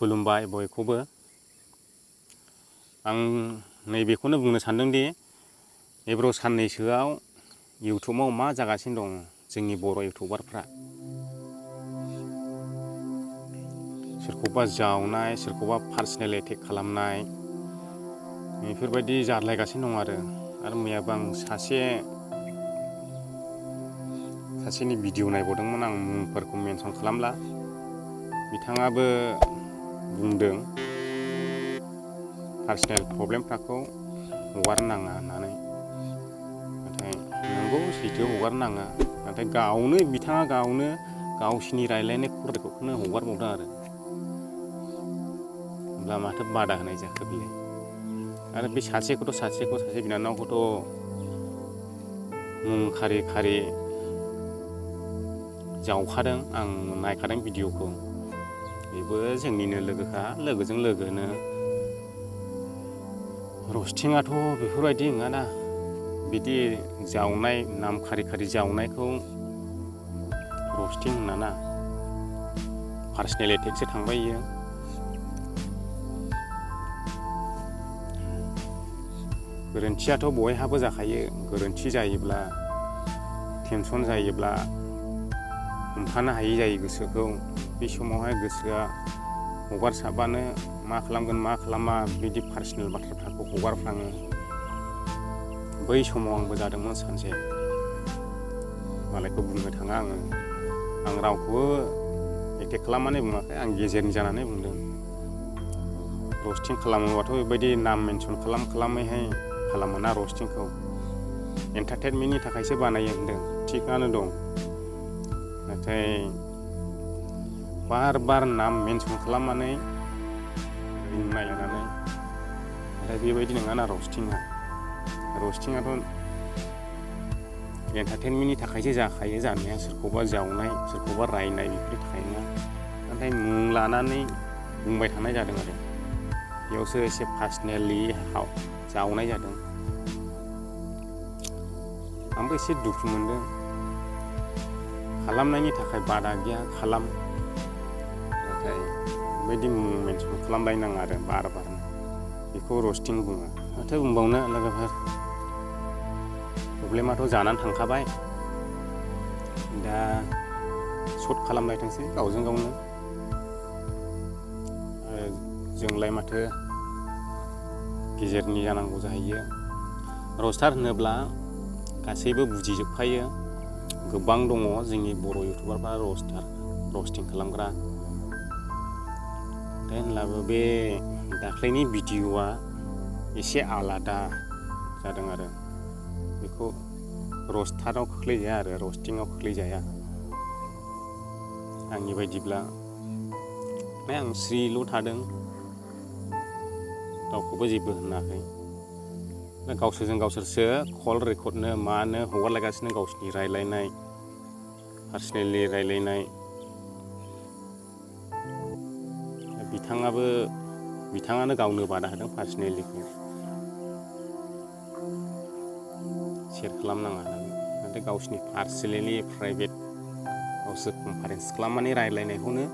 खुलुमबाय बयखौबो। आं नैबेखौनो बुंनो सानदोंदि एबाराव साननैसोआव इउटुबाव मा जागासिनो दं जोंनि बर' इउटुबारफ्रा। सोरखौबा जावनाय, सोरखौबा पार्सनेल एटेक खालामनाय, बेफोरबायदि जालायगासिनो दं आरो मैयाबो आं सासेनि भिडिअ नायबावदोंमोन। आं मुंफोरखौ मेनसन खालामला। बिथाङाबो बुंदों पार्सनेल प्रब्लेमफोरखौ हगारनो नाङा होननानै। नाथाय नंगौ, सैथो हगारनो नाङा। नाथाय बिथाङा गावनो गावसिनि रायलायनाय खौनो हगारबावदों होमब्ला माथो बादा होनाय जाखो बेलाय। आरो बे सासे बिनानावखौथ' मुं खारि जावखादों। आं नायखादों भिडिअखौ। बेबो जोंनिनो लोगोखा, लोगोजों लोगोनो। रस्टिंआथ' बेफोरबायदि नङाना। बिदि जावनाय, नाम खारि जावनायखौ रस्टिं होनाना। पार्सनेल एटेकसो थांबाय इयो। गोरोन्थियाथ' बयहाबो जाखायो। गोरोन्थि जायोब्ला, टेनसन जायोब्ला हमथानो हायै जायो गोसोखौ। बे समावहाय गोसोआ हगारसारबानो मा खालामगोन मा खालामा बिदि पार्सनेल बाथ्राफोरखौ हगारफ्लाङो। बै समाव आंबो जादोंमोन सानसे। मालायखौ बुंनो थाङा आङो। आं रावखौबो एटेक खालामनानै बुङाखै, आं गेजेरनि जानानै बुंदों। रस्टिं खालामोबाथ' बेबायदि नाम मेनसन खालामैहाय खालामोना रस्टिंखौ। एन्टारटेनमेन्टनि थाखायसो बानायो होनदों, थिगानो दं। नाथाय बार नाम मेनसन खालामनानै बुंनाय होनानै, नाथाय बेबायदि नङाना रस्टिंआथ' एन्टारटेनमेन्टनि थाखायसो जाखायो जानाया। सोरखौबा जावनाय, सोरखौबा रायनाय, बेफोरनि थाखाय नङा। नाथाय मुं लानानै बुंबाय थानाय जादों आरो बेयावसो एसे पार्सनेलि जावनाय जादों। आंबो एसे दुखु मोनदों। खालामनायनि थाखाय बादा गैया, खालाम। नाथाय बेबायदि मुं मेनसन खालामलायनाङा आरो बारनो। बेखौ रस्टिं बुङो। माथो बुंबावनो लोगोफोर, प्रब्लेमाथ' जानानै थांखाबाय। दा सर्ट खालामलायथोंसै गावजों गावनो। जोंलाय माथो गेजेरनि जानांगौ जाहैयो। रस्टार होनोब्ला गासैबो बुजिजोबखायो। गोबां दङ जोंनि बर' इउटुबारफ्रा रस्टिं खालामग्रा। होनब्लाबो बे दाख्लैनि भिडिअआ एसे आलादा जादों आरो बेखौ रस्टाराव खोख्लैजाया आरो रस्टिंआव खोख्लैजाया आंनि बायदिब्ला। आं स्रिल' थादों, रावखौबो जेबो होनाखै। गावसोरजों गावसोरसो कल रेकर्डनो मानो हगारलायगासिनो गावसिनि रायलायनाय, पार्सनेलि रायलायनाय। बिथाङानो गावनो बादा होदों पार्सनेलिखौ शेयार खालामनाङा होननानै। नाथाय गावसिनि पार्सनेलि प्राइभेट गावसोर कनफारेन्स खालामनानै रायलायनायखौनो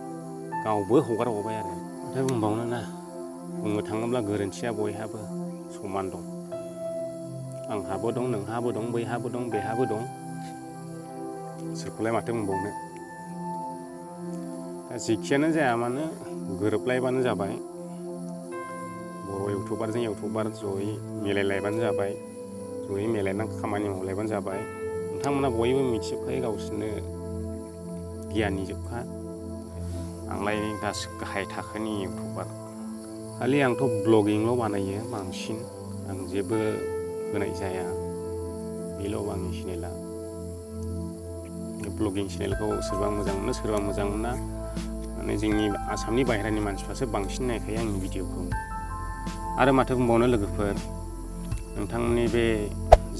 गावबो हगारबावबाय आरो। माथो बुंबावनो ना। बुंनो थाङोब्ला गोरोन्थिया बयहाबो समान दं। आंहाबो दं, नोंहाबो दं, बैहाबो दं, बेहाबो दं। सोरखौलाय माथो बुंबावनो। दा जेखियानो जाया मानो गोरोबलायबानो जाबाय। बर' इउटुबारजों इउटुबार जयै मिलायलायबानो जाबाय। जयै मिलायनानै खामानि मावलायबानो जाबाय। नोंथांमोना बयबो मिथिजोबखायो, गावसोरनो गियाननि जोबखा। आंलाय दासो गाहाय थाखोनि इउटुबार। खालि आंथ' ब्लगिंल' बानायो बांसिन। आं जेबो होनाय जाया। बेल' आंनि चेनेला। ब्लगिं चेनेलखौ सोरबा मोजां मोनो, सोरबा मोजां मोना। माने जोंनि आसामनि बाहेरानि मानसिफ्रासो बांसिन नायखायो आंनि भिडिअखौ। आरो माथो बुंबावनो लोगोफोर, नोंथांमोननि बे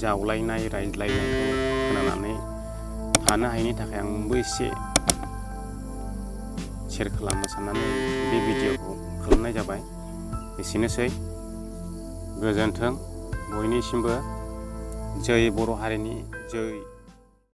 जावलायनाय रायज्लायनायखौ खोनानानै थानो हायैनि थाखाय आंबो एसे शेयार खालामनो साननानै बे भिडिअखौ खालामनाय जाबाय। एसेनोसै। गोजोन्थों बयनिसिमबो। जै बर' हारिनि जै।